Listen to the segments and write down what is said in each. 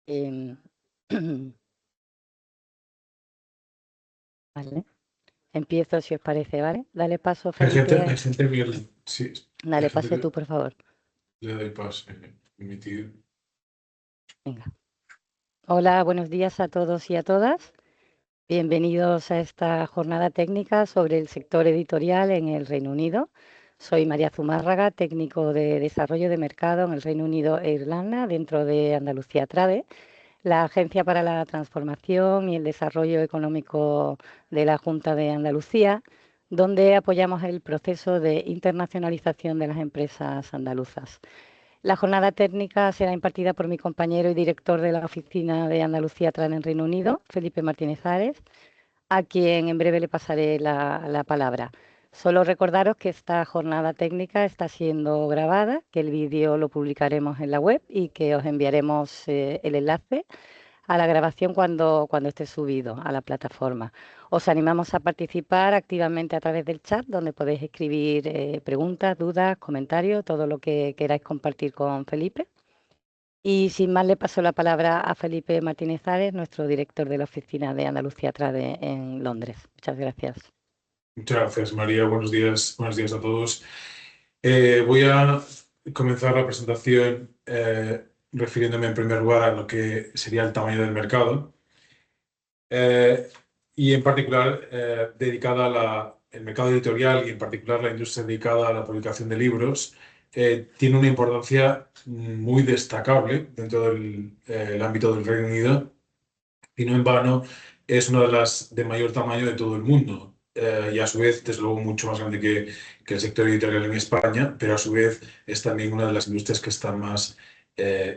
Em, Vale, empiezo si os parece, ¿vale? Dale paso, Hay Felipe. gente que sí, hay Dale gente paso que tú, por favor. le doy paso, emitido. Venga. Hola, buenos días a todos y a todas. Bienvenidos a esta jornada técnica sobre el sector editorial en el Reino Unido. Soy María Zumárraga, técnico de desarrollo de mercado en el Reino Unido e Irlanda, dentro de Andalucía Trade, la Agencia para la Transformación y el Desarrollo Económico de la Junta de Andalucía, donde apoyamos el proceso de internacionalización de las empresas andaluzas. La jornada técnica será impartida por mi compañero y director de la Oficina de Andalucía Trade en Reino Unido, Felipe Martínez Ares, a quien en breve le pasaré la palabra. Solo recordaros que esta jornada técnica está siendo grabada, que el vídeo lo publicaremos en la web y que os enviaremos el enlace a la grabación cuando esté subido a la plataforma. Os animamos a participar activamente a través del chat, donde podéis escribir preguntas, dudas, comentarios, todo lo que queráis compartir con Felipe. Y sin más, le paso la palabra a Felipe Martínez Ares, nuestro director de la Oficina de Andalucía Trade en Londres. Muchas gracias. Muchas gracias, María. Buenos días a todos. Voy a comenzar la presentación refiriéndome en primer lugar a lo que sería el tamaño del mercado y en particular dedicada el mercado editorial y en particular la industria dedicada a la publicación de libros. Tiene una importancia muy destacable dentro del ámbito del Reino Unido y no en vano es una de las de mayor tamaño de todo el mundo. Y a su vez, desde luego, mucho más grande que el sector editorial en España, pero a su vez es también una de las industrias que está más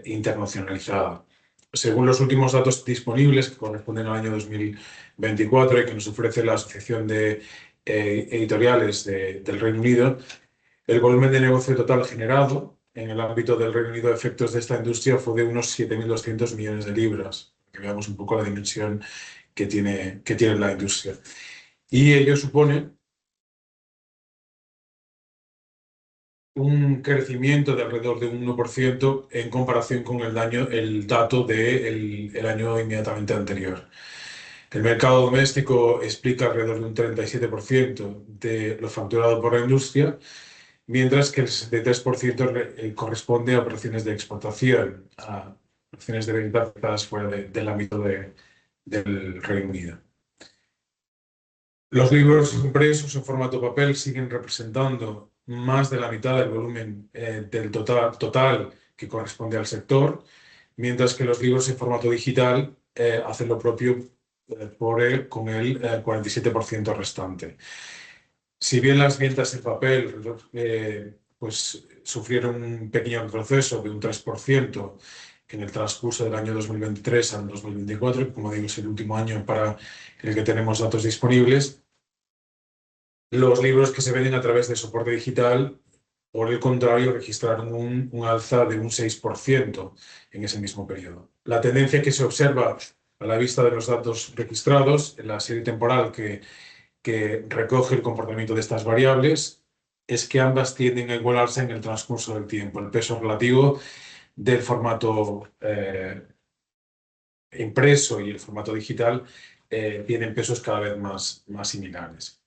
internacionalizada. Según los últimos datos disponibles, que corresponden al año 2024 y que nos ofrece la Asociación de Editoriales del Reino Unido, el volumen de negocio total generado en el ámbito del Reino Unido a efectos de esta industria fue de unos 7.200 millones de libras, que veamos un poco la dimensión que tiene la industria. Y ello supone un crecimiento de alrededor de un 1% en comparación con el dato del año inmediatamente anterior. El mercado doméstico explica alrededor de un 37% de lo facturado por la industria, mientras que el 63% corresponde a operaciones de exportación, a operaciones de venta realizadas fuera del ámbito del Reino Unido. Los libros impresos en formato papel siguen representando más de la mitad del volumen del total que corresponde al sector, mientras que los libros en formato digital hacen lo propio con el 47% restante. Si bien las ventas en papel pues, sufrieron un pequeño retroceso de un 3% en el transcurso del año 2023 al 2024, que como digo es el último año para el que tenemos datos disponibles, los libros que se venden a través de soporte digital, por el contrario, registraron un alza de un 6% en ese mismo periodo. La tendencia que se observa a la vista de los datos registrados en la serie temporal que recoge el comportamiento de estas variables es que ambas tienden a igualarse en el transcurso del tiempo. El peso relativo del formato impreso y el formato digital tienen pesos cada vez más similares.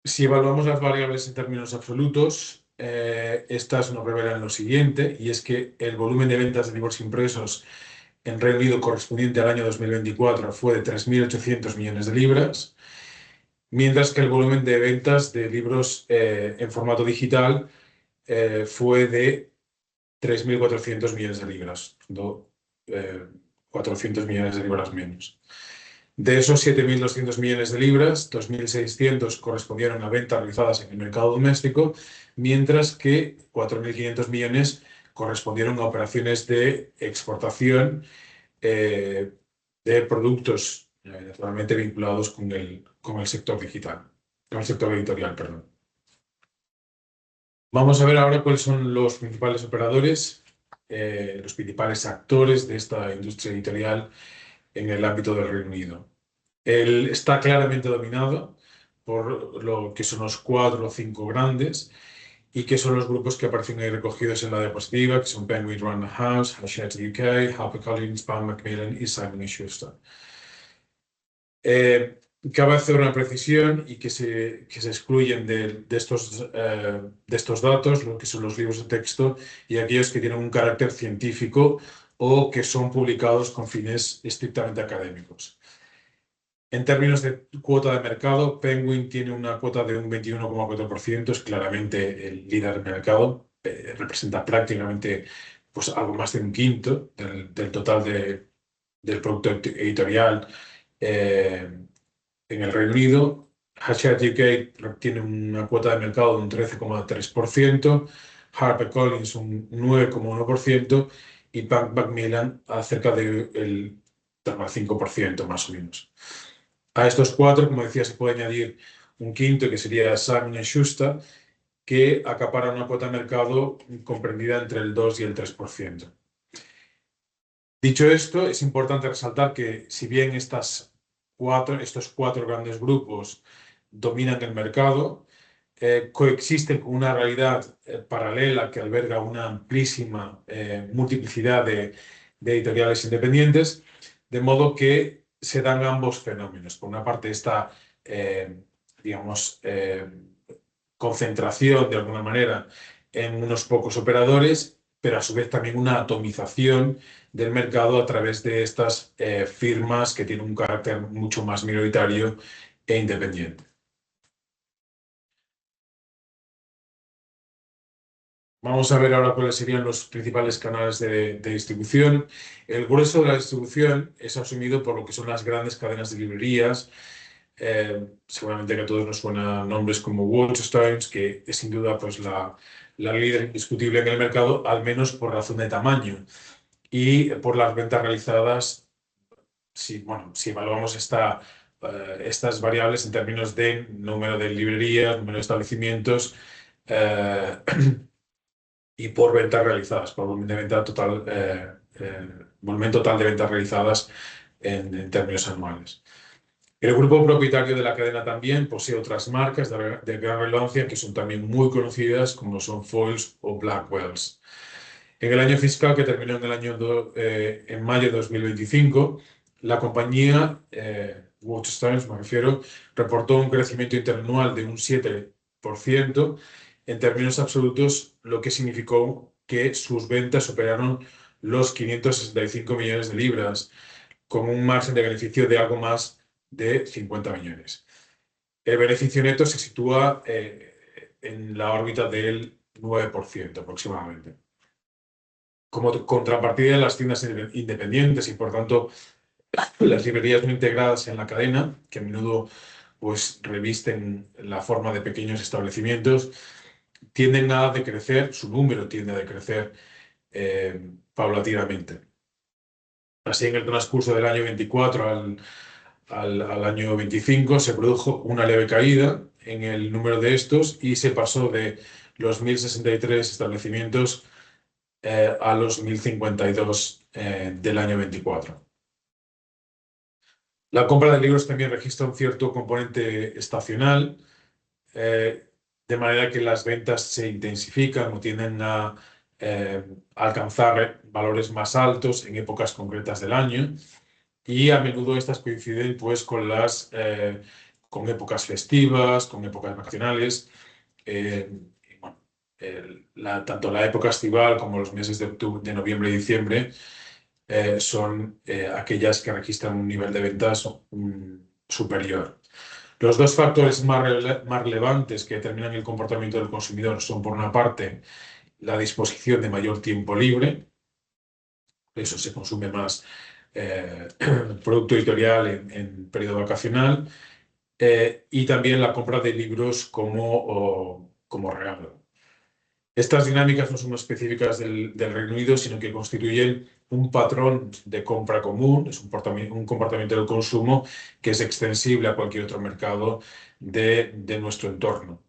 Si evaluamos las variables en términos absolutos, estas nos revelan lo siguiente, y es que el volumen de ventas de libros impresos en Reino Unido correspondiente al año 2024 fue de 3.800 millones de libras, mientras que el volumen de ventas de libros en formato digital fue de 3.400 millones de libras, 400 millones de libras menos. De esos 7.200 millones de libras, 2.600 correspondieron a ventas realizadas en el mercado doméstico, mientras que 4.500 millones correspondieron a operaciones de exportación de productos naturalmente vinculados con el sector digital, con el sector editorial, perdón. Vamos a ver ahora cuáles son los principales operadores, los principales actores de esta industria editorial en el ámbito del Reino Unido. Está claramente dominado por lo que son los 4 o 5 grandes y que son los grupos que aparecen ahí recogidos en la diapositiva, que son Penguin Random House, Hachette UK, HarperCollins, Pan Macmillan y Simon & Schuster. Cabe hacer una precisión y que se excluyen de estos datos, lo que son los libros de texto y aquellos que tienen un carácter científico o que son publicados con fines estrictamente académicos. En términos de cuota de mercado, Penguin tiene una cuota de un 21,4%, es claramente el líder del mercado, representa prácticamente pues, algo más de un quinto del total del producto editorial en el Reino Unido. Hachette UK tiene una cuota de mercado de un 13,3%, HarperCollins un 9,1% y Pan Macmillan cerca del 5% más o menos. A estos cuatro, como decía, se puede añadir un quinto que sería Simon & Schuster, que acapara una cuota de mercado comprendida entre el 2 y el 3%. Dicho esto, es importante resaltar que si bien estos cuatro grandes grupos dominan el mercado, coexisten con una realidad paralela que alberga una amplísima multiplicidad de editoriales independientes, de modo que se dan ambos fenómenos. Por una parte, esta, digamos, concentración de alguna manera en unos pocos operadores, pero a su vez también una atomización del mercado a través de estas firmas que tienen un carácter mucho más minoritario e independiente. Vamos a ver ahora cuáles serían los principales canales de distribución. El grueso de la distribución es asumido por lo que son las grandes cadenas de librerías. Seguramente que a todos nos suenan nombres como Waterstones, que es sin duda pues, la líder indiscutible en el mercado, al menos por razón de tamaño y por las ventas realizadas. Si evaluamos estas variables en términos de número de librerías, número de establecimientos, y por ventas realizadas, por volumen total de ventas realizadas en términos anuales. El grupo propietario de la cadena también posee otras marcas de gran relevancia que son también muy conocidas, como son Foyles o Blackwells. En el año fiscal que terminó en mayo de 2025, la compañía, Waterstones me refiero, reportó un crecimiento interanual de un 7%. En términos absolutos, lo que significó que sus ventas superaron los 565 millones de libras, con un margen de beneficio de algo más de 50 millones. El beneficio neto se sitúa en la órbita del 9% aproximadamente. Como contrapartida de las tiendas independientes y, por tanto, las librerías no integradas en la cadena, que a menudo pues, revisten la forma de pequeños establecimientos, tienden a decrecer, su número tiende a decrecer paulatinamente. Así, en el transcurso del año 24 al año 25 se produjo una leve caída en el número de estos y se pasó de los 1.063 establecimientos a los 1.052 del año 24. La compra de libros también registra un cierto componente estacional, de manera que las ventas se intensifican o tienden a alcanzar valores más altos en épocas concretas del año, y a menudo estas coinciden pues, con épocas festivas, con épocas vacacionales. Tanto la época estival como los meses de noviembre y diciembre son aquellas que registran un nivel de ventas superior. Los dos factores más relevantes que determinan el comportamiento del consumidor son, por una parte, la disposición de mayor tiempo libre. Eso se consume más producto editorial en periodo vacacional, y también la compra de libros como regalo. Estas dinámicas no son específicas del Reino Unido, sino que constituyen un patrón de compra común, es un comportamiento del consumo que es extensible a cualquier otro mercado de nuestro entorno.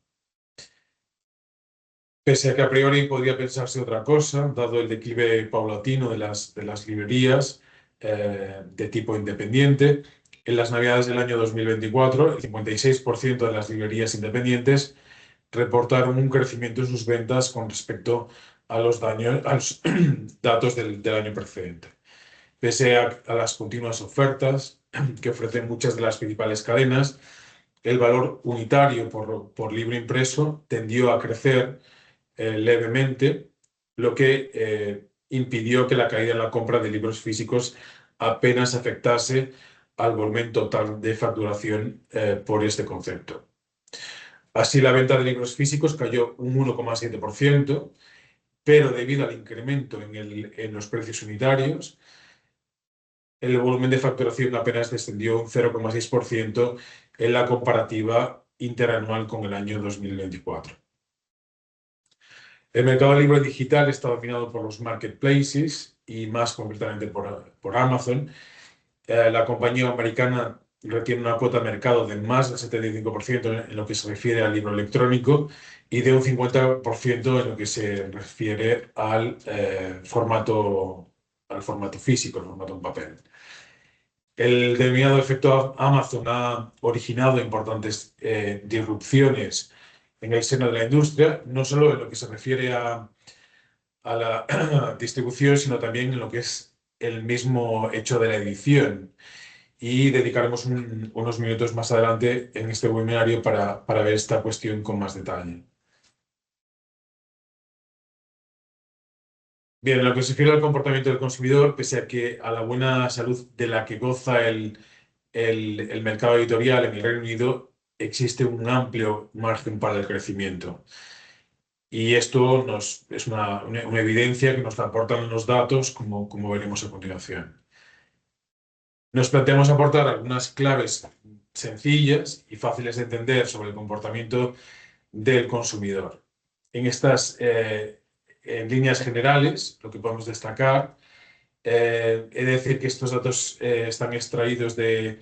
Pese a que a priori podría pensarse otra cosa, dado el declive paulatino de las librerías de tipo independiente, en las Navidades del año 2024, el 56% de las librerías independientes reportaron un crecimiento en sus ventas con respecto a los datos del año precedente. Pese a las continuas ofertas que ofrecen muchas de las principales cadenas, el valor unitario por libro impreso tendió a crecer levemente, lo que impidió que la caída en la compra de libros físicos apenas afectase al volumen total de facturación por este concepto. Así, la venta de libros físicos cayó un 1,7%, pero debido al incremento en los precios unitarios, el volumen de facturación apenas descendió un 0,6% en la comparativa interanual con el año 2024. El mercado del libro digital está dominado por los marketplaces y más concretamente por Amazon. La compañía americana retiene una cuota de mercado de más del 75% en lo que se refiere al libro electrónico y de un 50% en lo que se refiere al formato físico, el formato en papel. El denominado efecto Amazon ha originado importantes disrupciones en el seno de la industria, no solo en lo que se refiere a la distribución, sino también en lo que es el mismo hecho de la edición. Y dedicaremos unos minutos más adelante en este webinario para ver esta cuestión con más detalle. Bien, en lo que se refiere al comportamiento del consumidor, pese a que a la buena salud de la que goza el mercado editorial en el Reino Unido, existe un amplio margen para el crecimiento. Y esto es una evidencia que nos aportan los datos, como veremos a continuación. Nos planteamos aportar algunas claves sencillas y fáciles de entender sobre el comportamiento del consumidor. En líneas generales, lo que podemos destacar, he de decir que estos datos están extraídos de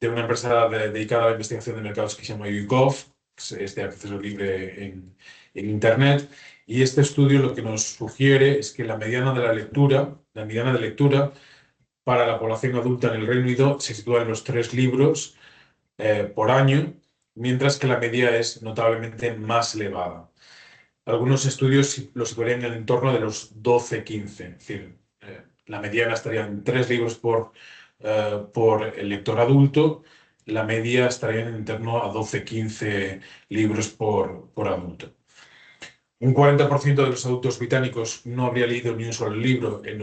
una empresa dedicada a la investigación de mercados que se llama YouGov, que es de acceso libre en Internet, y este estudio lo que nos sugiere es que la mediana de lectura para la población adulta en el Reino Unido se sitúa en los 3 libros por año, mientras que la media es notablemente más elevada. Algunos estudios lo situarían en el entorno de los 12-15, es decir, la mediana estaría en 3 libros por el lector adulto, la media estaría en torno a 12-15 libros por adulto. Un 40% de los adultos británicos no habría leído ni un solo libro en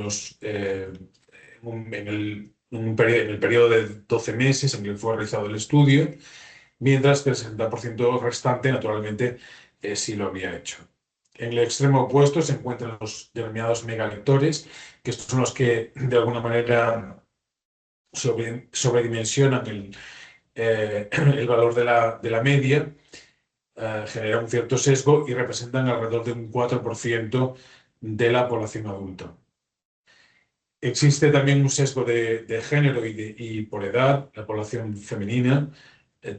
el periodo de 12 meses en el que fue realizado el estudio, mientras que el 60% restante, naturalmente, sí lo habría hecho. En el extremo opuesto se encuentran los denominados megalectores, que estos son los que, de alguna manera, sobredimensionan el valor de la media, generan un cierto sesgo y representan alrededor de un 4% de la población adulta. Existe también un sesgo de género y por edad. La población femenina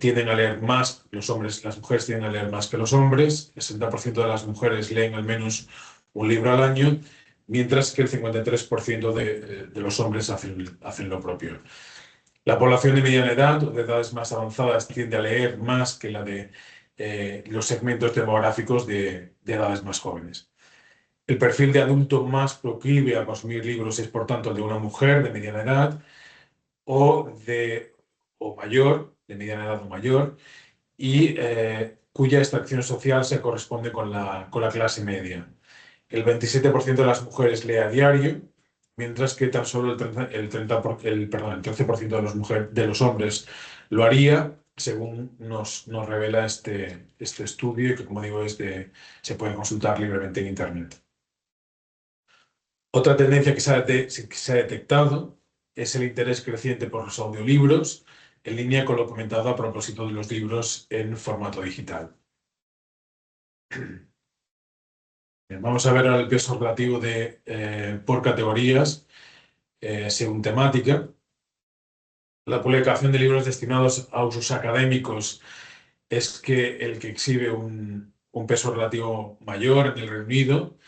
tienden a leer más, las mujeres tienden a leer más que los hombres. El 60% de las mujeres leen al menos un libro al año, mientras que el 53% de los hombres hacen lo propio. La población de mediana edad o de edades más avanzadas tiende a leer más que la de los segmentos demográficos de edades más jóvenes. El perfil de adulto más proclive a consumir libros es, por tanto, el de una mujer de mediana edad o mayor, de mediana edad o mayor, y cuya extracción social se corresponde con la clase media. El 27% de las mujeres lee a diario, mientras que tan solo el 13% de los hombres lo haría, según nos revela este estudio, que, como digo, se puede consultar libremente en Internet. Otra tendencia que se ha detectado es el interés creciente por los audiolibros, en línea con lo comentado a propósito de los libros en formato digital. Bien, vamos a ver ahora el peso relativo por categorías, según temática. La publicación de libros destinados a usos académicos es el que exhibe un peso relativo mayor en el Reino Unido,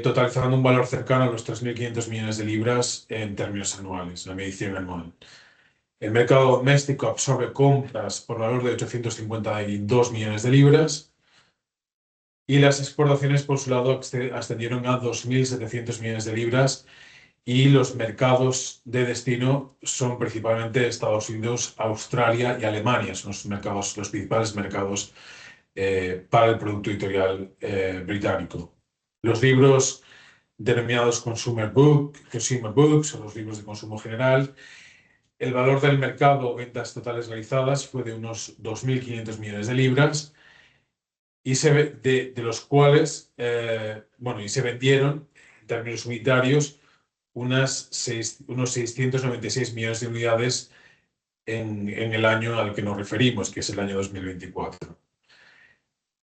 totalizando un valor cercano a los 3.500 millones de libras en términos anuales, la medición anual. El mercado doméstico absorbe compras por valor de 852 millones de libras y las exportaciones, por su lado, ascendieron a 2.700 millones de libras y los mercados de destino son principalmente Estados Unidos, Australia y Alemania. Son los principales mercados para el producto editorial británico. Los libros denominados consumer books o los libros de consumo general, el valor del mercado, ventas totales realizadas, fue de unos 2.500 millones de libras y de los cuales, y se vendieron en términos unitarios unos 696 millones de unidades en el año al que nos referimos, que es el año 2024.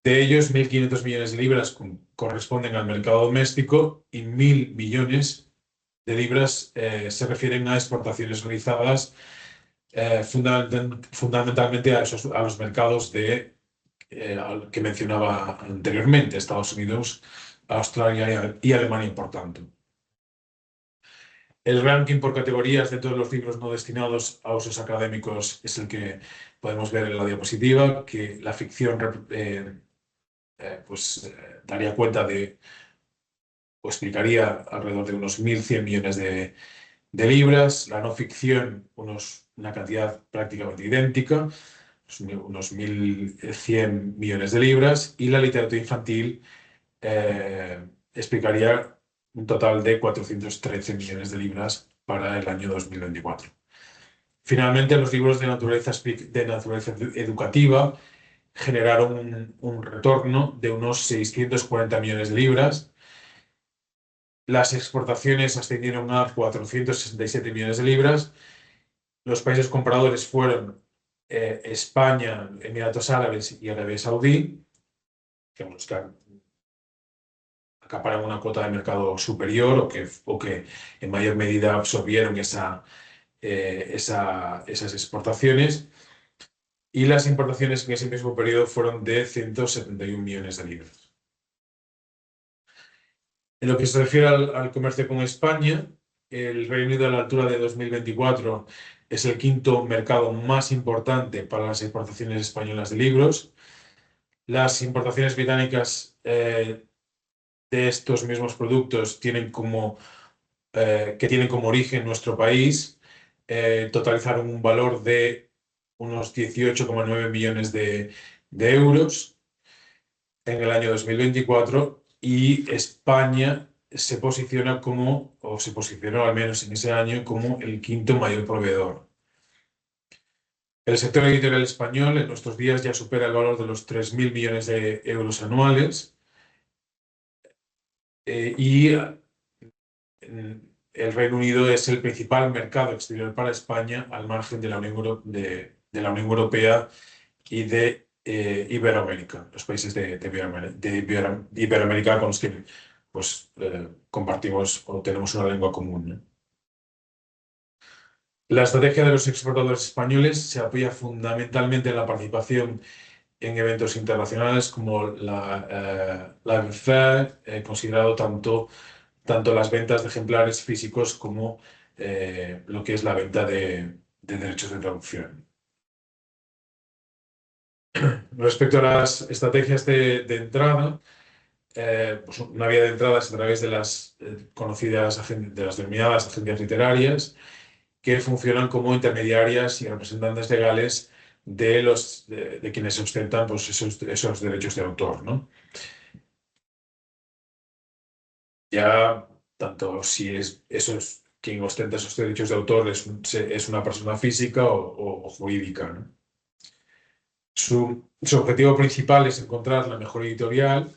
De ellos, 1.500 millones de libras corresponden al mercado doméstico y 1.000 millones de libras se refieren a exportaciones realizadas fundamentalmente a los mercados que mencionaba anteriormente, Estados Unidos, Australia y Alemania, por tanto. El ranking por categorías de todos los libros no destinados a usos académicos es el que podemos ver en la diapositiva, que la ficción daría cuenta o explicaría alrededor de unos 1.100 millones de libras, la no ficción una cantidad prácticamente idéntica, unos 1.100 millones de libras, y la literatura infantil explicaría un total de 413 millones de libras para el año 2024. Finalmente, los libros de naturaleza educativa generaron un retorno de unos 640 millones de libras. Las exportaciones ascendieron a 467 millones de libras. Los países compradores fueron España, Emiratos Árabes y Arabia Saudí, que acaparan una cuota de mercado superior o que en mayor medida absorbieron esas exportaciones. Y las importaciones en ese mismo periodo fueron de 171 millones de libras. En lo que se refiere al comercio con España, el Reino Unido a la altura de 2024 es el quinto mercado más importante para las exportaciones españolas de libros. Las importaciones británicas de estos mismos productos que tienen como origen nuestro país totalizaron un valor de unos 18,9 millones de euros en el año 2024 y España se posicionó al menos en ese año como el quinto mayor proveedor. El sector editorial español en nuestros días ya supera el valor de los 3.000 millones de euros anuales y el Reino Unido es el principal mercado exterior para España al margen de la Unión Europea y de Iberoamérica, los países de Iberoamérica con los que compartimos o tenemos una lengua común, ¿no? La estrategia de los exportadores españoles se apoya fundamentalmente en la participación en eventos internacionales como la FAIR, considerado tanto las ventas de ejemplares físicos como lo que es la venta de derechos de traducción. Respecto a las estrategias de entrada, una vía de entrada es a través de las denominadas agencias literarias, que funcionan como intermediarias y representantes legales de quienes ostentan esos derechos de autor, ¿no? Ya, tanto si quien ostenta esos derechos de autor es una persona física o jurídica, ¿no? Su objetivo principal es encontrar la mejor editorial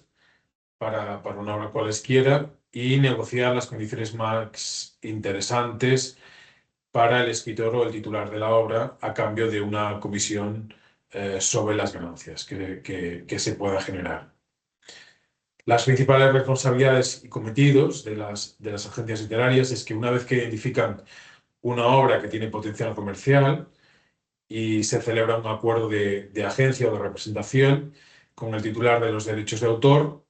para una obra cualesquiera y negociar las condiciones más interesantes para el escritor o el titular de la obra a cambio de una comisión sobre las ganancias que se pueda generar. Las principales responsabilidades y cometidos de las agencias literarias es que una vez que identifican una obra que tiene potencial comercial y se celebra un acuerdo de agencia o de representación con el titular de los derechos de autor,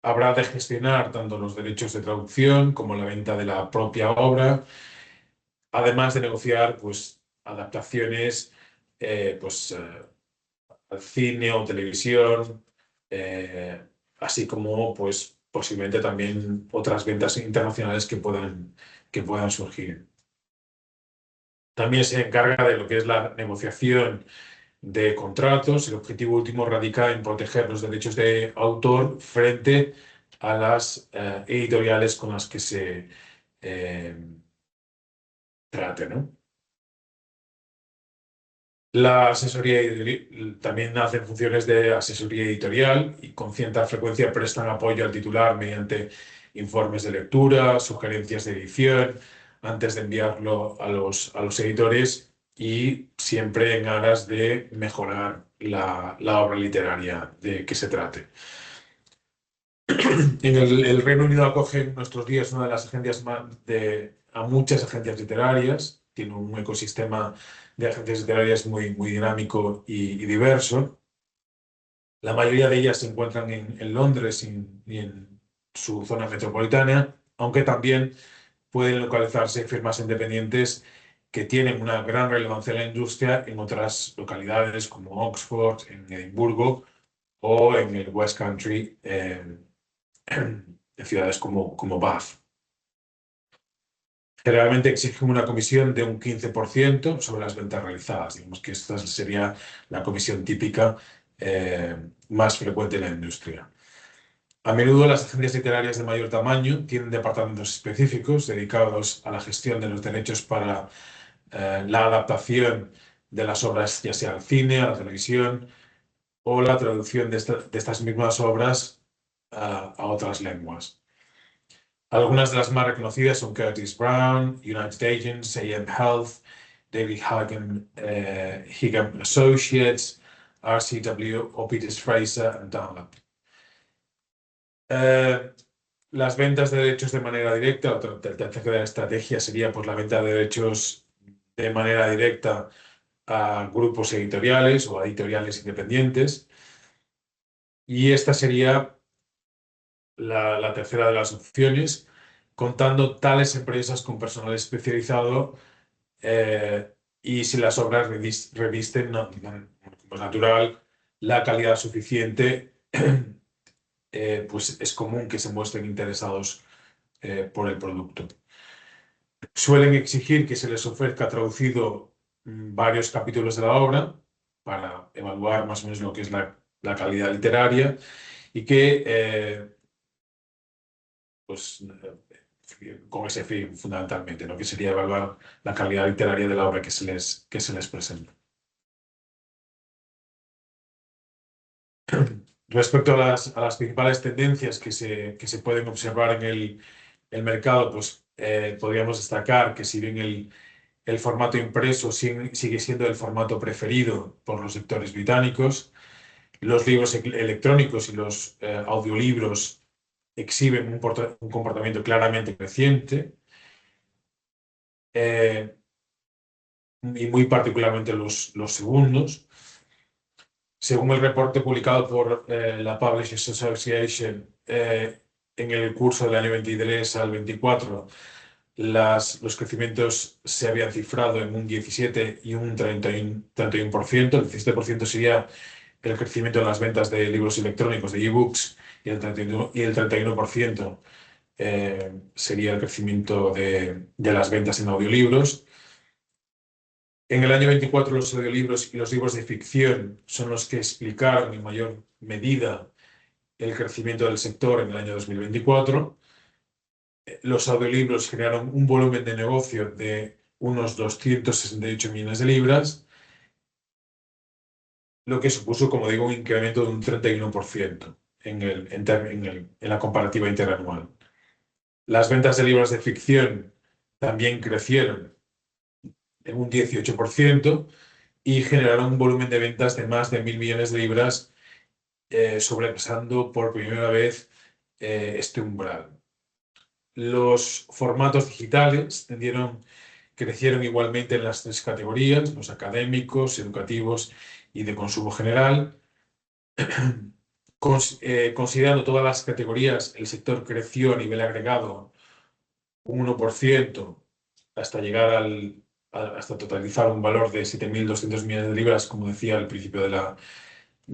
habrá de gestionar tanto los derechos de traducción como la venta de la propia obra, además de negociar adaptaciones al cine o televisión, así como pues, posiblemente también otras ventas internacionales que puedan surgir. También se encarga de lo que es la negociación de contratos. El objetivo último radica en proteger los derechos de autor frente a las editoriales con las que se trate, ¿no? La asesoría también hace funciones de asesoría editorial y con cierta frecuencia prestan apoyo al titular mediante informes de lectura, sugerencias de edición, antes de enviarlo a los editores y siempre en aras de mejorar la obra literaria de que se trate. En el Reino Unido acoge en nuestros días una de las agencias a muchas agencias literarias, tiene un ecosistema de agencias literarias muy dinámico y diverso. La mayoría de ellas se encuentran en Londres y en su zona metropolitana, aunque también pueden localizarse firmas independientes que tienen una gran relevancia en la industria en otras localidades como Oxford, en Edimburgo o en el West Country, de ciudades como Bath. Generalmente exigen una comisión de un 15% sobre las ventas realizadas. Digamos que esta sería la comisión típica más frecuente en la industria. A menudo las agencias literarias de mayor tamaño tienen departamentos específicos dedicados a la gestión de los derechos para la adaptación de las obras, ya sea al cine, a la televisión o la traducción de estas mismas obras a otras lenguas. Algunas de las más reconocidas son Curtis Brown, United Agents, AM Health, David Higham Associates, RCW o Peters Fraser and Dunlap. Las ventas de derechos de manera directa, otra tercera estrategia sería pues, la venta de derechos de manera directa a grupos editoriales o a editoriales independientes. Y esta sería la tercera de las opciones, contando tales empresas con personal especializado y si las obras revisten, como es natural, la calidad suficiente, pues es común que se muestren interesados por el producto. Suelen exigir que se les ofrezca traducido varios capítulos de la obra para evaluar más o menos lo que es la calidad literaria y que pues, con ese fin fundamentalmente, ¿no? Que sería evaluar la calidad literaria de la obra que se les presenta. Respecto a las principales tendencias que se pueden observar en el mercado, pues podríamos destacar que si bien el formato impreso sigue siendo el formato preferido por los lectores británicos, los libros electrónicos y los audiolibros exhiben un comportamiento claramente creciente y muy particularmente los segundos. Según el reporte publicado por la Publishers Association en el curso del año 23 al 24, los crecimientos se habían cifrado en un 17 y un 31%. El 17% sería el crecimiento en las ventas de libros electrónicos, de ebooks, y el 31% sería el crecimiento de las ventas en audiolibros. En el año 24 los audiolibros y los libros de ficción son los que explicaron en mayor medida el crecimiento del sector en el año 2024. Los audiolibros generaron un volumen de negocio de unos 268 millones de libras, lo que supuso, como digo, un incremento de un 31% en la comparativa interanual. Las ventas de libros de ficción también crecieron en un 18% y generaron un volumen de ventas de más de 1.000 millones de libras, sobrepasando por primera vez este umbral. Los formatos digitales crecieron igualmente en las tres categorías, los académicos, educativos y de consumo general. Considerando todas las categorías, el sector creció a nivel agregado un 1% hasta llegar al hasta totalizar un valor de 7.200 millones de libras, como decía al principio de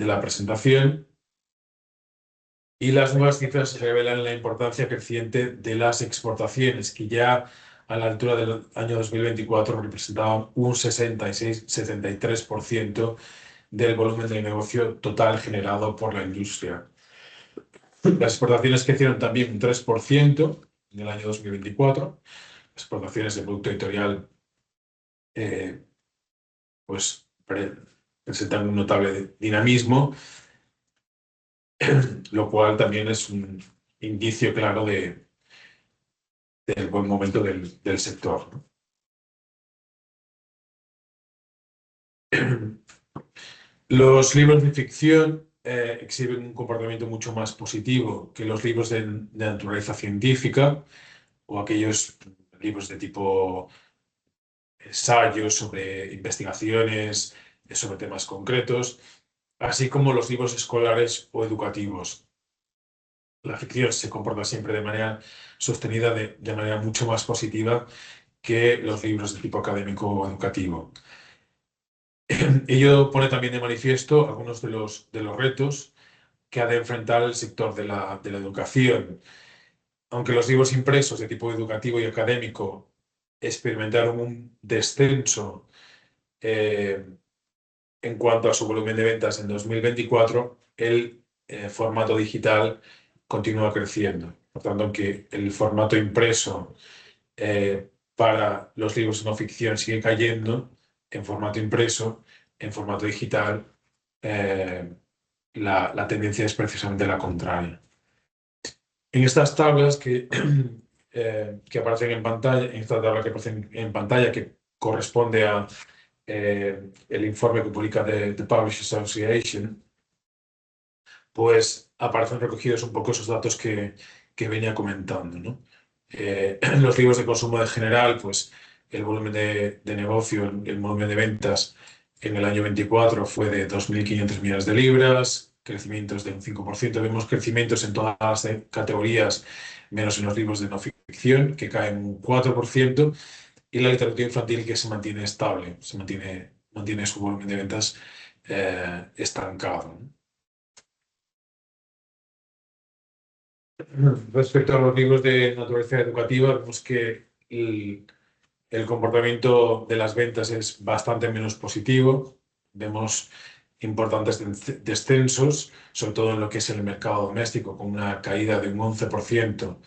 la presentación. Y las nuevas cifras revelan la importancia creciente de las exportaciones, que ya a la altura del año 2024 representaban un 66-73% del volumen de negocio total generado por la industria. Las exportaciones crecieron también un 3% en el año 2024. Las exportaciones de producto editorial pues, presentan un notable dinamismo, lo cual también es un indicio claro del buen momento del sector, ¿no? Los libros de ficción exhiben un comportamiento mucho más positivo que los libros de naturaleza científica o aquellos libros de tipo ensayos sobre investigaciones, sobre temas concretos, así como los libros escolares o educativos. La ficción se comporta siempre de manera sostenida, de manera mucho más positiva que los libros de tipo académico o educativo. Ello pone también de manifiesto algunos de los retos que ha de enfrentar el sector de la educación. Aunque los libros impresos de tipo educativo y académico experimentaron un descenso en cuanto a su volumen de ventas en 2024, el formato digital continúa creciendo. Por tanto, aunque el formato impreso para los libros de no ficción sigue cayendo en formato impreso, en formato digital, la tendencia es precisamente la contraria. En estas tablas que aparecen en pantalla, en esta tabla que aparece en pantalla, que corresponde a el informe que publica The Publishers Association, pues aparecen recogidos un poco esos datos que venía comentando, ¿no? Los libros de consumo en general, pues el volumen de negocio, el volumen de ventas en el año 24 fue de 2.500 millones de libras, crecimientos de un 5%. Vemos crecimientos en todas las categorías, menos en los libros de no ficción, que caen un 4%, y la literatura infantil que se mantiene estable, mantiene su volumen de ventas estancado, ¿no? Respecto a los libros de naturaleza educativa, vemos que el comportamiento de las ventas es bastante menos positivo. Vemos importantes descensos, sobre todo en lo que es el mercado doméstico, con una caída de un 11%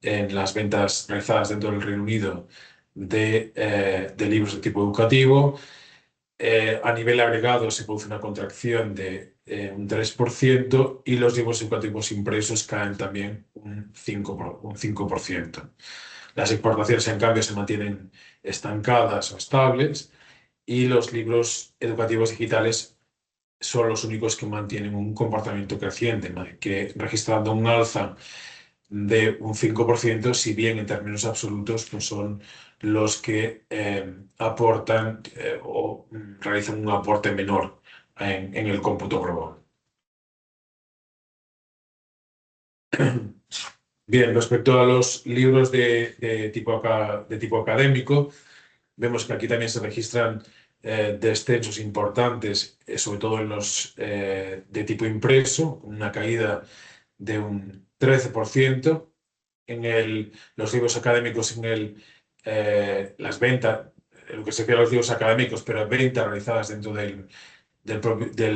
en las ventas realizadas dentro del Reino Unido de libros de tipo educativo. A nivel agregado se produce una contracción de un 3% y los libros educativos impresos caen también un 5%. Las exportaciones, en cambio, se mantienen estancadas o estables y los libros educativos digitales son los únicos que mantienen un comportamiento creciente, que registrando un alza de un 5%, si bien en términos absolutos pues son los que aportan o realizan un aporte menor en el cómputo global. Bien, respecto a los libros de tipo académico, vemos que aquí también se registran descensos importantes, sobre todo en los de tipo impreso, una caída de un 13%. Los libros académicos, las ventas, lo que se refiere a los libros académicos, pero ventas realizadas dentro del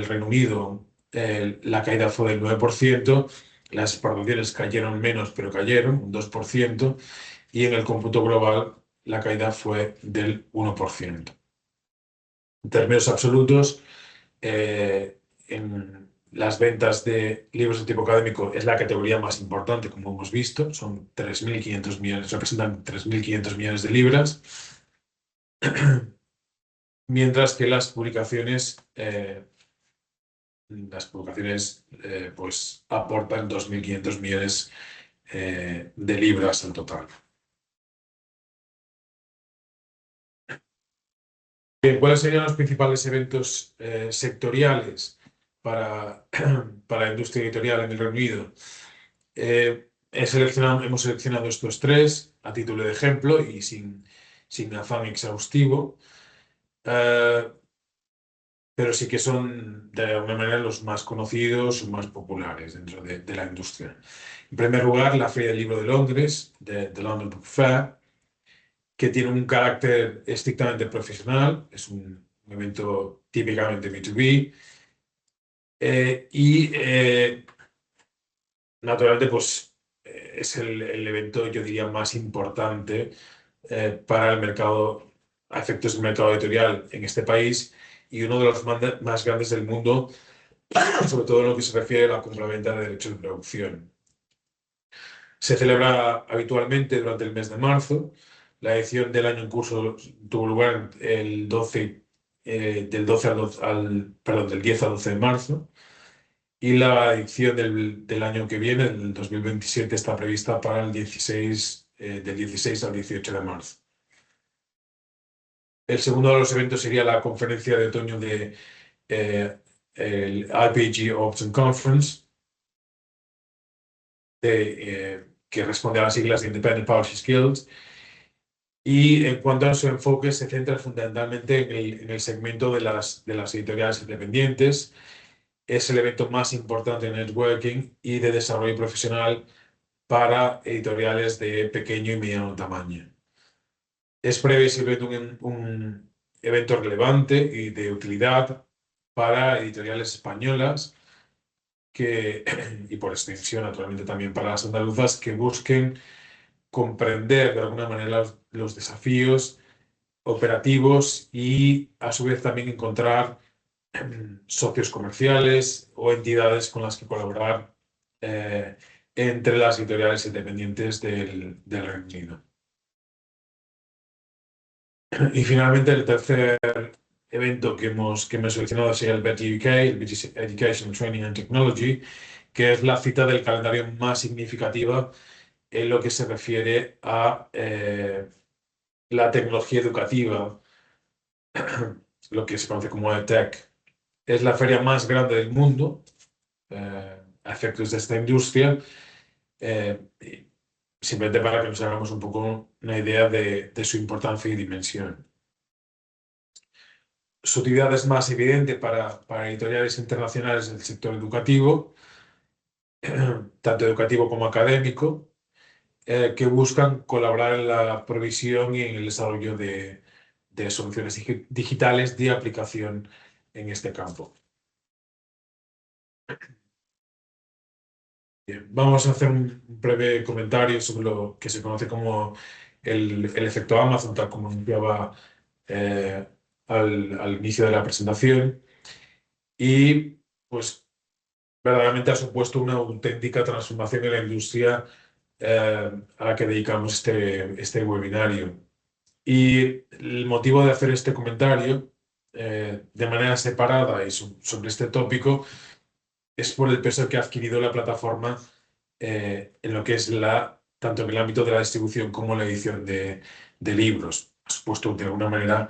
Reino Unido, la caída fue del 9%, las exportaciones cayeron menos, pero cayeron un 2%, y en el cómputo global la caída fue del 1%. En términos absolutos, en las ventas de libros de tipo académico es la categoría más importante, como hemos visto, son 3.500 millones, representan 3.500 millones de libras, mientras que las publicaciones pues aportan 2.500 millones de libras en total. Bien, ¿cuáles serían los principales eventos sectoriales para la industria editorial en el Reino Unido? Hemos seleccionado estos tres a título de ejemplo y sin sin afán exhaustivo, pero sí que son de alguna manera los más conocidos o más populares dentro de la industria. En primer lugar, la Feria del Libro de Londres, de London Book Fair, que tiene un carácter estrictamente profesional, es un evento típicamente B2B, y naturalmente pues, es el evento, yo diría, más importante para el mercado, a efectos del mercado editorial en este país y uno de los más grandes del mundo, sobre todo en lo que se refiere a la compraventa de derechos de producción. Se celebra habitualmente durante el mes de marzo. La edición del año en curso tuvo lugar el 12, del 12 perdón, del 10 al 12 de marzo. Y la edición del año que viene, el 2027, está prevista para el 16, del 16 al 18 de marzo. El segundo de los eventos sería la conferencia de otoño de el IPG Autumn Conference, que responde a las siglas de Independent Publishers Guild. Y en cuanto a su enfoque, se centra fundamentalmente en el segmento de las editoriales independientes. Es el evento más importante de networking y de desarrollo profesional para editoriales de pequeño y mediano tamaño. Es previsiblemente un evento relevante y de utilidad para editoriales españolas y por extensión, naturalmente, también para las andaluzas que busquen comprender de alguna manera los desafíos operativos y a su vez también encontrar socios comerciales o entidades con las que colaborar entre las editoriales independientes del Reino Unido. Y finalmente el tercer evento que hemos seleccionado sería el BET UK, el British Education, Training and Technology, que es la cita del calendario más significativa en lo que se refiere a la tecnología educativa, lo que se conoce como EdTech. Es la feria más grande del mundo a efectos de esta industria, simplemente para que nos hagamos un poco una idea de su importancia y dimensión. Su utilidad es más evidente para editoriales internacionales del sector educativo, tanto educativo como académico, que buscan colaborar en la provisión y en el desarrollo de soluciones digitales de aplicación en este campo. Bien, vamos a hacer un breve comentario sobre lo que se conoce como el efecto Amazon, tal como anunciaba al inicio de la presentación. Y pues verdaderamente ha supuesto una auténtica transformación en la industria a la que dedicamos este webinario. Y el motivo de hacer este comentario de manera separada y sobre este tópico es por el peso que ha adquirido la plataforma en lo que es tanto en el ámbito de la distribución como la edición de libros. Ha supuesto de alguna manera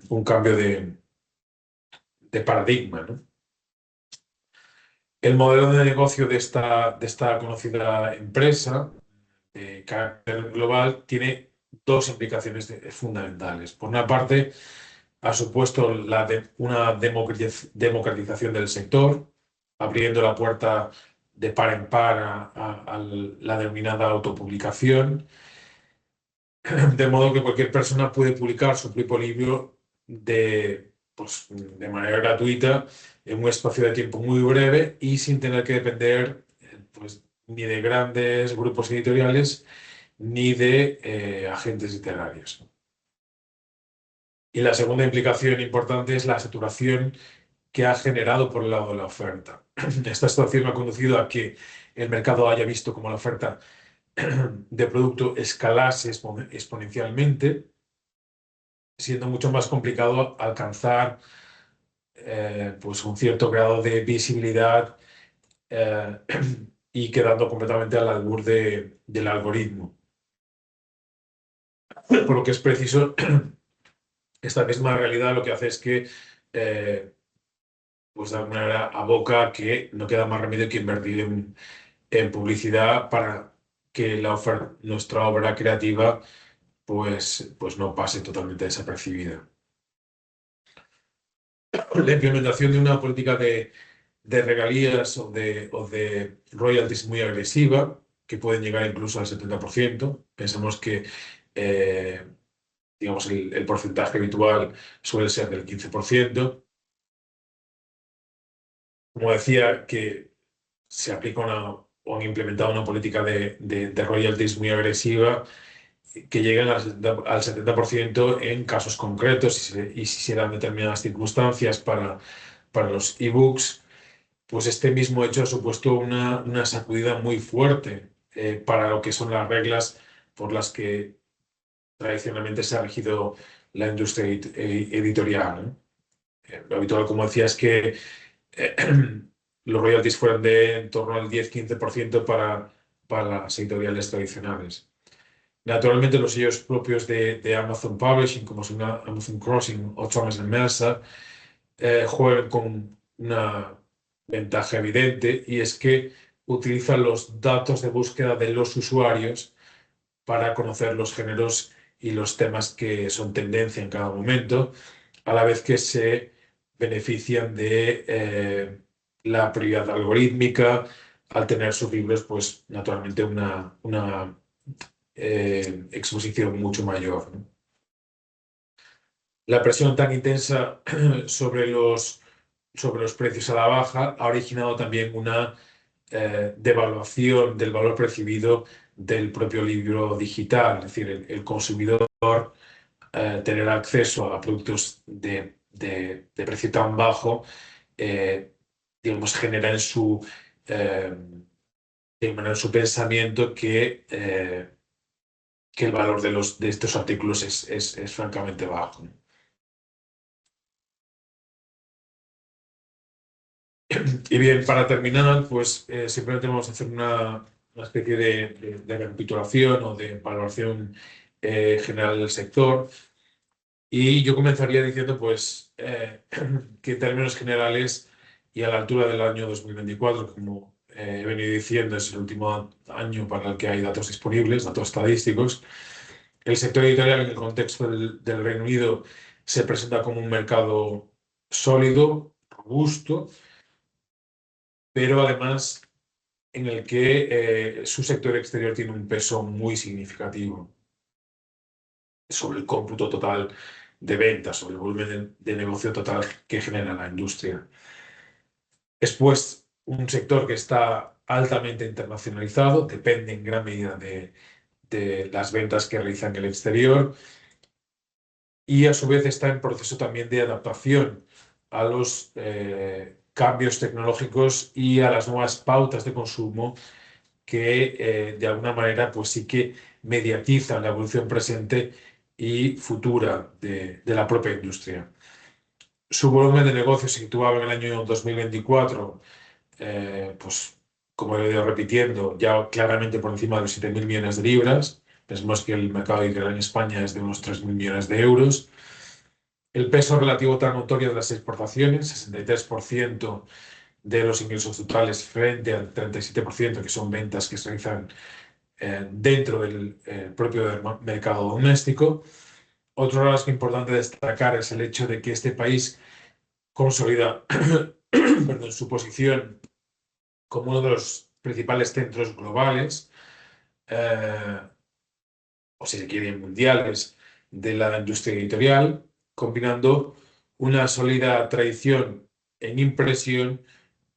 un cambio de paradigma, ¿no? El modelo de negocio de esta conocida empresa de carácter global tiene dos implicaciones fundamentales. Por una parte, ha supuesto una democratización del sector, abriendo la puerta de par en par a la denominada autopublicación, de modo que cualquier persona puede publicar su propio libro de manera gratuita en un espacio de tiempo muy breve y sin tener que depender ni de grandes grupos editoriales ni de agentes literarios. Y la segunda implicación importante es la saturación que ha generado por el lado de la oferta. Esta situación ha conducido a que el mercado haya visto como la oferta de producto escalase exponencialmente, siendo mucho más complicado alcanzar un cierto grado de visibilidad y quedando completamente al albur del algoritmo. Por lo que es preciso, esta misma realidad lo que hace es que de alguna manera aboca que no queda más remedio que invertir en publicidad para que nuestra obra creativa pues no pase totalmente desapercibida. La implementación de una política de regalías o de royalties muy agresiva, que pueden llegar incluso al 70%. Pensamos que digamos, el porcentaje habitual suele ser del 15%. Como decía, que se aplica o han implementado una política de royalties muy agresiva que llegan al 70% en casos concretos y si se dan determinadas circunstancias para los ebooks, pues este mismo hecho ha supuesto una sacudida muy fuerte para lo que son las reglas por las que tradicionalmente se ha regido la industria editorial, ¿no? Lo habitual, como decía, es que eh, los royalties fueran de en torno al 10-15% para las editoriales tradicionales. Naturalmente, los sellos propios de Amazon Publishing, como son Amazon Crossing o Thomas Mercer, juegan con una ventaja evidente, y es que utilizan los datos de búsqueda de los usuarios para conocer los géneros y los temas que son tendencia en cada momento, a la vez que se benefician de la prioridad algorítmica al tener sus libros, pues naturalmente una exposición mucho mayor, ¿no? La presión tan intensa sobre los precios a la baja ha originado también una devaluación del valor percibido del propio libro digital, es decir, el consumidor tener acceso a productos de precio tan bajo, digamos, genera eh, en su pensamiento que el valor de estos artículos es francamente bajo. Y bien, para terminar, pues simplemente vamos a hacer una especie de recapitulación o de valoración general del sector. Y yo comenzaría diciendo, pues, que en términos generales y a la altura del año 2024, como he venido diciendo, es el último año para el que hay datos disponibles, datos estadísticos, el sector editorial en el contexto del Reino Unido se presenta como un mercado sólido, robusto, pero además en el que su sector exterior tiene un peso muy significativo sobre el cómputo total de ventas, sobre el volumen de negocio total que genera la industria. Es pues un sector que está altamente internacionalizado, depende en gran medida de las ventas que realiza en el exterior, y a su vez está en proceso también de adaptación a los cambios tecnológicos y a las nuevas pautas de consumo que de alguna manera pues sí que mediatizan la evolución presente y futura de la propia industria. Su volumen de negocio se situaba en el año 2024, pues como he ido repitiendo, ya claramente por encima de los 7.000 millones de libras. Pensemos que el mercado editorial en España es de unos 3.000 millones de euros. El peso relativo tan notorio de las exportaciones, 63% de los ingresos totales frente al 37% que son ventas que se realizan dentro del propio mercado doméstico. Otro rasgo importante de destacar es el hecho de que este país consolida perdón, su posición como uno de los principales centros globales, eh, o si se quiere, mundiales, de la industria editorial, combinando una sólida tradición en impresión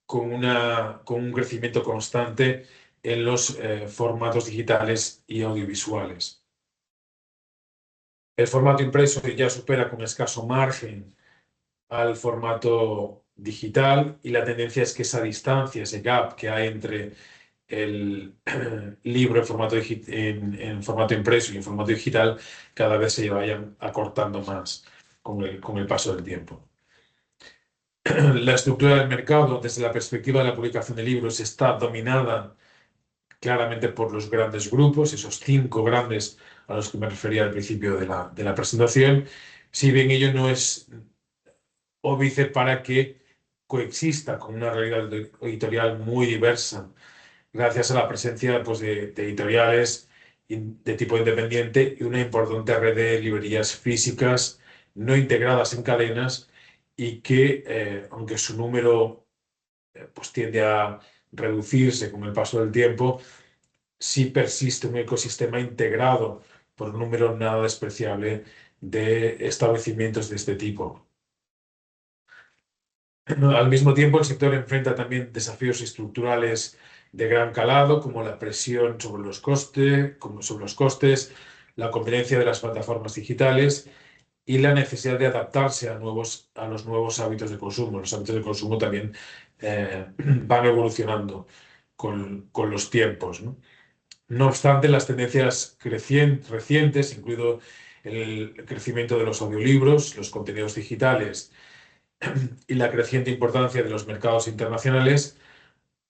con un crecimiento constante en los formatos digitales y audiovisuales. El formato impreso ya supera con escaso margen al formato digital, y la tendencia es que esa distancia, ese gap que hay entre el libro en formato impreso y en formato digital, cada vez se vaya acortando más con el paso del tiempo. La estructura del mercado, desde la perspectiva de la publicación de libros, está dominada claramente por los grandes grupos, esos 5 grandes a los que me refería al principio de la presentación, si bien ello no es óbice para que coexista con una realidad editorial muy diversa, gracias a la presencia pues, de editoriales de tipo independiente y una importante red de librerías físicas no integradas en cadenas y que, aunque su número pues tiende a reducirse con el paso del tiempo, sí persiste un ecosistema integrado por un número nada despreciable de establecimientos de este tipo. Al mismo tiempo, el sector enfrenta también desafíos estructurales de gran calado, como la presión sobre los costes, la conveniencia de las plataformas digitales y la necesidad de adaptarse a los nuevos hábitos de consumo. Los hábitos de consumo también van evolucionando con los tiempos, ¿no? No obstante, las tendencias recientes, incluido el crecimiento de los audiolibros, los contenidos digitales y la creciente importancia de los mercados internacionales,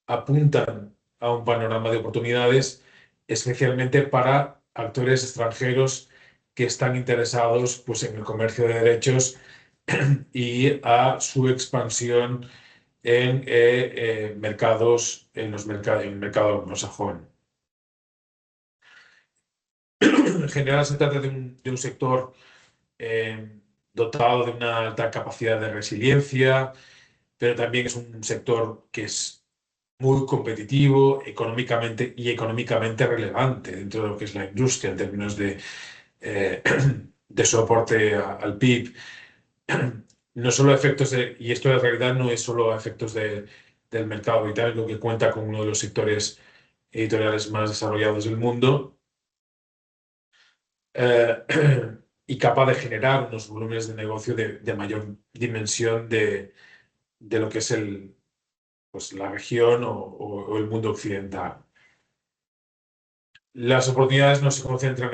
apuntan a un panorama de oportunidades, especialmente para actores extranjeros que están interesados pues, en el comercio de derechos y a su expansión en el mercado anglosajón. En general, se trata de un sector dotado de una alta capacidad de resiliencia, pero también es un sector que es muy competitivo económicamente relevante dentro de lo que es la industria en términos eh, de su aporte al PIB. No solo y esto en realidad no es solo a efectos del mercado británico, que cuenta con uno de los sectores editoriales más desarrollados del mundo, eh, y capaz de generar unos volúmenes de negocio de mayor dimensión de lo que es pues, la región o el mundo occidental. Las oportunidades no se concentran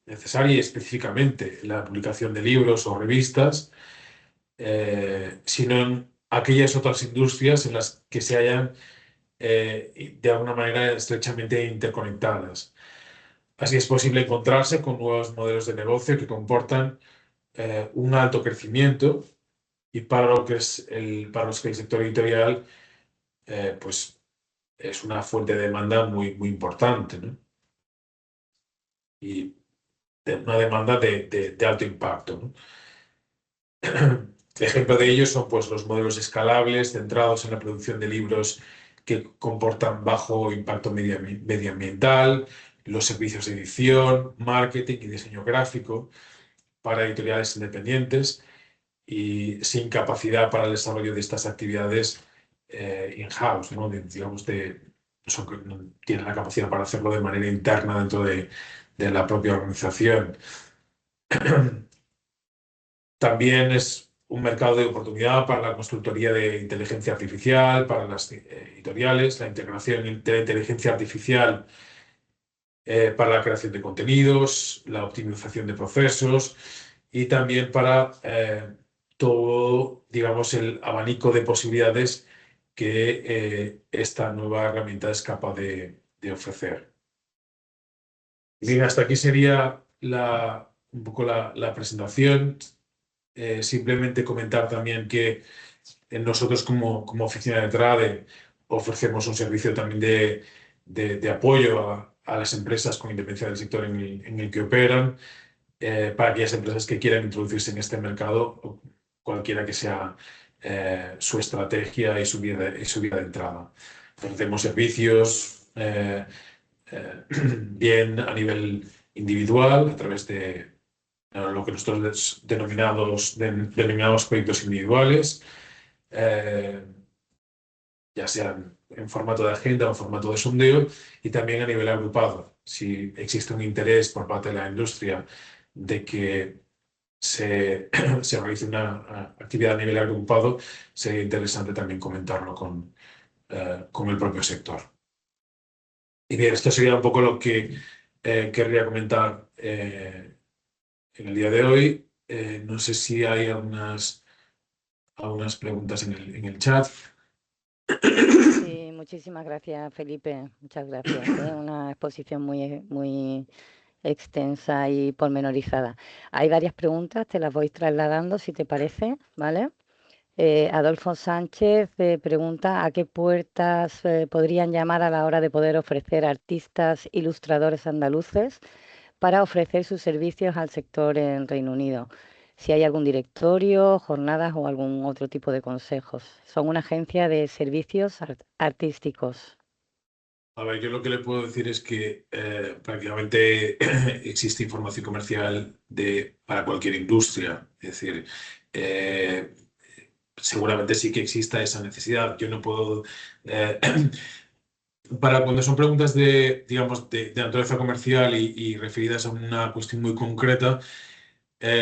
necesaria y específicamente en la publicación de libros o revistas, sino en aquellas otras industrias en las que se hayan de alguna manera estrechamente interconectadas. Así es posible encontrarse con nuevos modelos de negocio que comportan un alto crecimiento y para los que el sector editorial pues es una fuente de demanda muy importante, ¿no? Y una demanda de alto impacto, ¿no? Ejemplo de ello son pues, los modelos escalables centrados en la producción de libros que comportan bajo impacto medioambiental, los servicios de edición, marketing y diseño gráfico para editoriales independientes y sin capacidad para el desarrollo de estas actividades in-house, ¿no? Que no tienen la capacidad para hacerlo de manera interna dentro de la propia organización. También es un mercado de oportunidad para la consultoría de inteligencia artificial, para las editoriales, la integración de la inteligencia artificial para la creación de contenidos, la optimización de procesos y también para todo, digamos, el abanico de posibilidades que esta nueva herramienta es capaz de ofrecer. Bien, hasta aquí sería un poco la presentación. Simplemente comentar también que nosotros como oficina de Trade ofrecemos un servicio también de apoyo a las empresas con independencia del sector en el que operan, para aquellas empresas que quieran introducirse en este mercado, o cualquiera que sea su estrategia y su vía de entrada. Ofrecemos servicios bien a nivel individual, a través de lo que nosotros denominamos proyectos individuales, ya sean en formato de agenda o en formato de sondeo, y también a nivel agrupado. Si existe un interés por parte de la industria de que se realice una actividad a nivel agrupado, sería interesante también comentarlo con el propio sector. Y bien, esto sería un poco lo que querría comentar en el día de hoy. No sé si hay algunas preguntas en el chat. Sí, muchísimas gracias, Felipe. Muchas gracias. Una exposición muy extensa y pormenorizada. Hay varias preguntas, te las voy trasladando si te parece, ¿vale? Adolfo Sánchez pregunta a qué puertas podrían llamar a la hora de poder ofrecer artistas, ilustradores andaluces para ofrecer sus servicios al sector en Reino Unido. Si hay algún directorio, jornadas o algún otro tipo de consejos. Son una agencia de servicios artísticos. A ver, yo lo que le puedo decir es que prácticamente existe información comercial para cualquier industria. Es decir, eh, seguramente sí que exista esa necesidad. Yo no puedo... eh, para cuando son preguntas digamos, de naturaleza comercial y referidas a una cuestión muy concreta,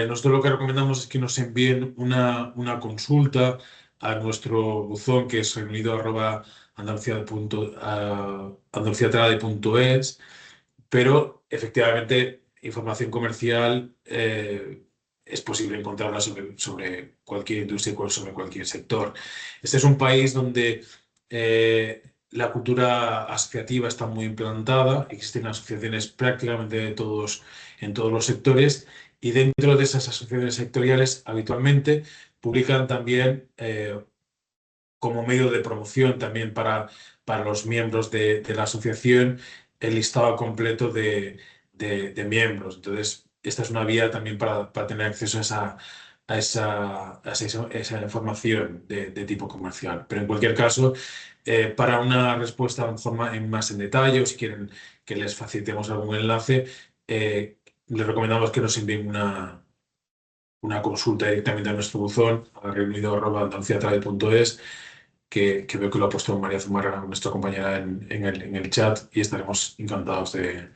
nosotros lo que recomendamos es que nos envíen una consulta a nuestro buzón, que es reunido@andaluciatrade.es, pero efectivamente información comercial es posible encontrarla sobre cualquier industria y sobre cualquier sector. Este es un país donde la cultura asociativa está muy implantada, existen asociaciones prácticamente en todos los sectores, y dentro de esas asociaciones sectoriales habitualmente publican también como medio de promoción también para los miembros de la asociación el listado completo de miembros. Entonces, esta es una vía también para tener acceso a esa información de tipo comercial. Pero en cualquier caso, para una respuesta más en detalle, o si quieren que les facilitemos algún enlace, les recomendamos que nos envíen una consulta directamente a nuestro buzón, a reunido@andaluciatrade.es, que veo que lo ha puesto María Zumarra, nuestra compañera, en el chat, y estaremos encantados de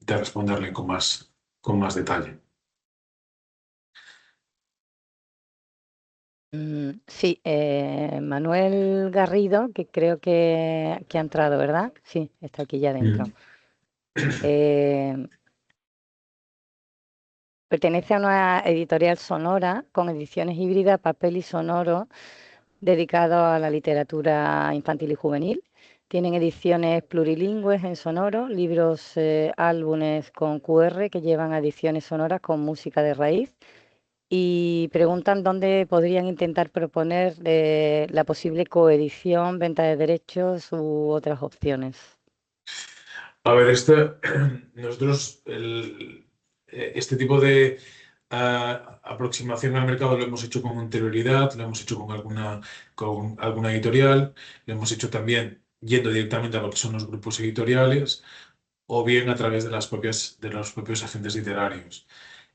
responderle con más detalle. Sí, Manuel Garrido, que creo que ha entrado, ¿verdad? Sí, está aquí ya dentro. Pertenece a una editorial sonora con ediciones híbridas, papel y sonoro, dedicado a la literatura infantil y juvenil. Tienen ediciones plurilingües en sonoro, libros, álbumes con QR que llevan a ediciones sonoras con música de raíz, y preguntan dónde podrían intentar proponer la posible coedición, venta de derechos u otras opciones. A ver, nosotros este tipo de aproximación al mercado lo hemos hecho con anterioridad, lo hemos hecho con alguna editorial, lo hemos hecho también yendo directamente a lo que son los grupos editoriales, o bien a través de los propios agentes literarios.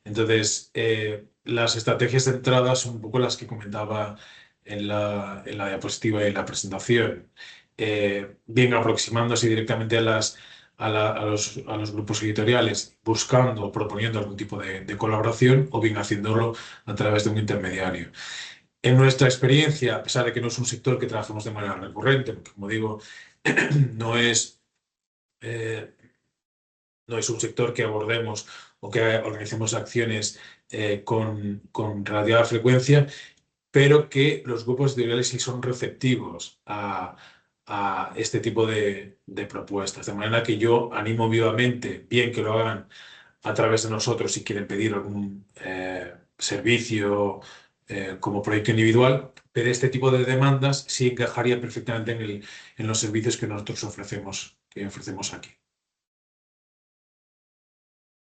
Entonces, las estrategias de entrada son un poco las que comentaba en la diapositiva y en la presentación. Bien aproximándose directamente a los grupos editoriales, buscando o proponiendo algún tipo de colaboración, o bien haciéndolo a través de un intermediario. En nuestra experiencia, a pesar de que no es un sector que trabajemos de manera recurrente, porque, como digo, no es, eh, no es un sector que abordemos o que organicemos acciones con relativa frecuencia, pero que los grupos editoriales sí son receptivos a este tipo de propuestas. De manera que yo animo vivamente, bien que lo hagan a través de nosotros si quieren pedir algún servicio como proyecto individual, pero este tipo de demandas sí encajaría perfectamente en los servicios que nosotros ofrecemos aquí.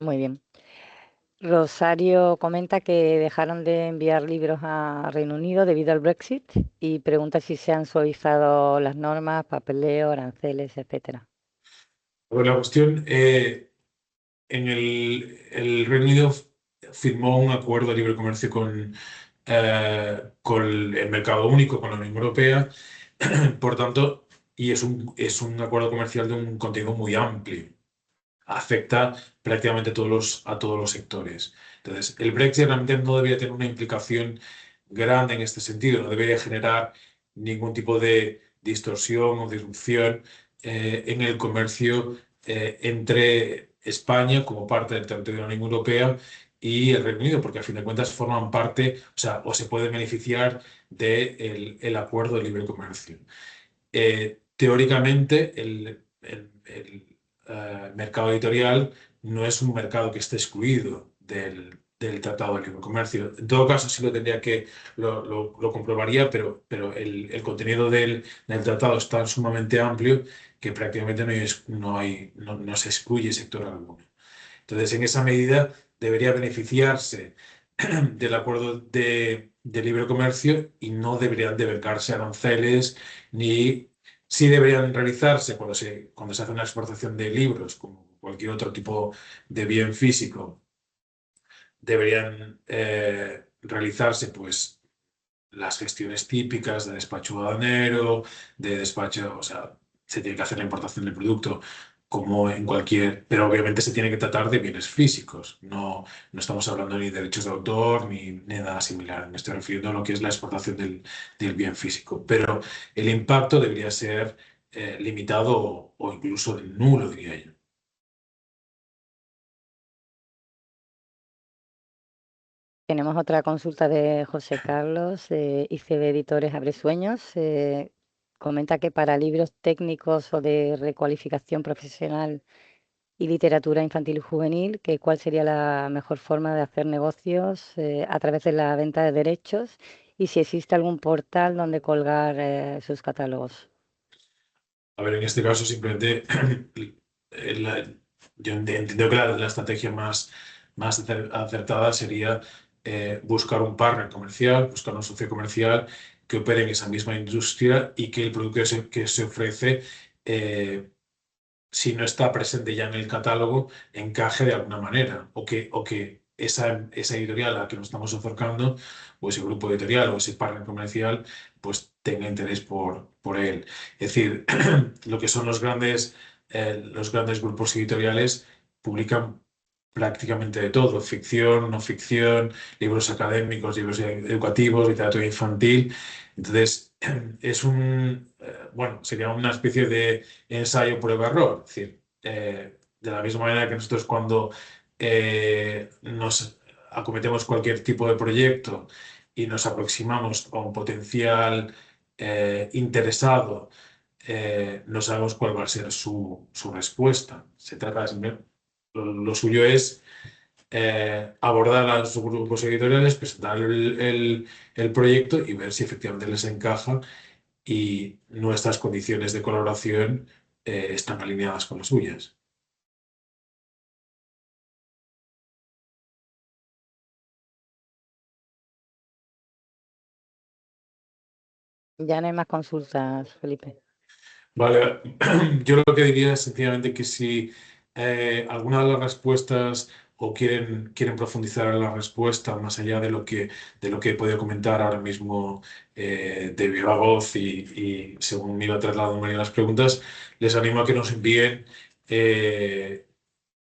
Muy bien. Rosario comenta que dejaron de enviar libros a Reino Unido debido al Brexit y pregunta si se han suavizado las normas, papeleo, aranceles, etcétera. Bueno, la cuestión, el Reino Unido firmó un acuerdo de libre comercio con el mercado único, con la Unión Europea, por tanto, y es un acuerdo comercial de un contenido muy amplio. Afecta prácticamente a todos los sectores. Entonces, el Brexit realmente no debería tener una implicación grande en este sentido, no debería generar ningún tipo de distorsión o disrupción en el comercio entre España como parte del territorio de la Unión Europea y el Reino Unido, porque a fin de cuentas forman parte, o sea, o se pueden beneficiar del acuerdo de libre comercio. Teóricamente, el mercado editorial no es un mercado que esté excluido del del Tratado de Libre Comercio. En todo caso, sí lo tendría que, lo comprobaría, pero el contenido del tratado es tan sumamente amplio que prácticamente no se excluye sector alguno. Entonces, en esa medida, debería beneficiarse del acuerdo de libre comercio y no deberían devengarse aranceles, ni sí deberían realizarse cuando se hace una exportación de libros, como cualquier otro tipo de bien físico, deberían realizarse pues las gestiones típicas de despacho aduanero, de despacho, o sea, se tiene que hacer la importación del producto como en cualquier, pero obviamente se tiene que tratar de bienes físicos, no estamos hablando ni de derechos de autor ni nada similar, me estoy refiriendo a lo que es la exportación del bien físico, pero el impacto debería ser limitado o incluso nulo, diría yo. Tenemos otra consulta de José Carlos, de ICB Editores Abresueños. Comenta que para libros técnicos o de recualificación profesional y literatura infantil y juvenil, que cuál sería la mejor forma de hacer negocios a través de la venta de derechos y si existe algún portal donde colgar sus catálogos. A ver, en este caso simplemente yo entiendo que la estrategia más acertada sería buscar un partner comercial, buscar un socio comercial que opere en esa misma industria y que el producto que se ofrece, si no está presente ya en el catálogo, encaje de alguna manera o que esa editorial a la que nos estamos acercando, o ese grupo editorial o ese partner comercial, pues tenga interés por él. Es decir, lo que son los grandes grupos editoriales publican prácticamente de todo, ficción, no ficción, libros académicos, libros educativos, literatura infantil. Entonces, bueno, sería una especie de ensayo, prueba, error. Es decir, de la misma manera que nosotros cuando nos acometemos cualquier tipo de proyecto y nos aproximamos a un potencial interesado, no sabemos cuál va a ser su respuesta. Se trata lo suyo es abordar a los grupos editoriales, presentar el proyecto y ver si efectivamente les encaja y nuestras condiciones de colaboración están alineadas con las suyas. Ya no hay más consultas, Felipe. Vale, yo lo que diría es sencillamente que si alguna de las respuestas o quieren profundizar en la respuesta más allá de lo que he podido comentar ahora mismo de viva voz y según me iba trasladando María las preguntas, les animo a que nos envíen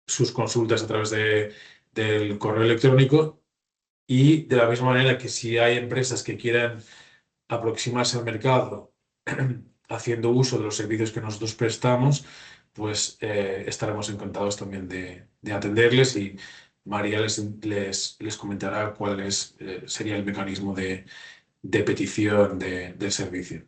sus consultas a través del correo electrónico y de la misma manera que si hay empresas que quieran aproximarse al mercado haciendo uso de los servicios que nosotros prestamos, pues estaremos encantados también de atenderles y María les comentará sería el mecanismo de petición del servicio.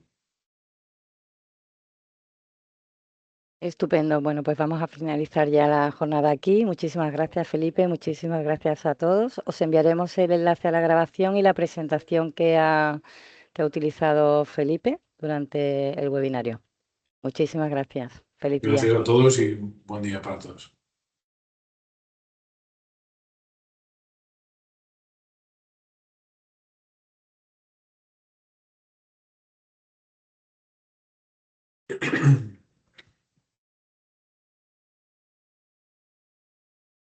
Estupendo. Bueno, pues vamos a finalizar ya la jornada aquí. Muchísimas gracias, Felipe. Muchísimas gracias a todos. Os enviaremos el enlace a la grabación y la presentación que ha utilizado Felipe durante el webinario. Muchísimas gracias. Feliz día. Gracias a todos y buen día para todos.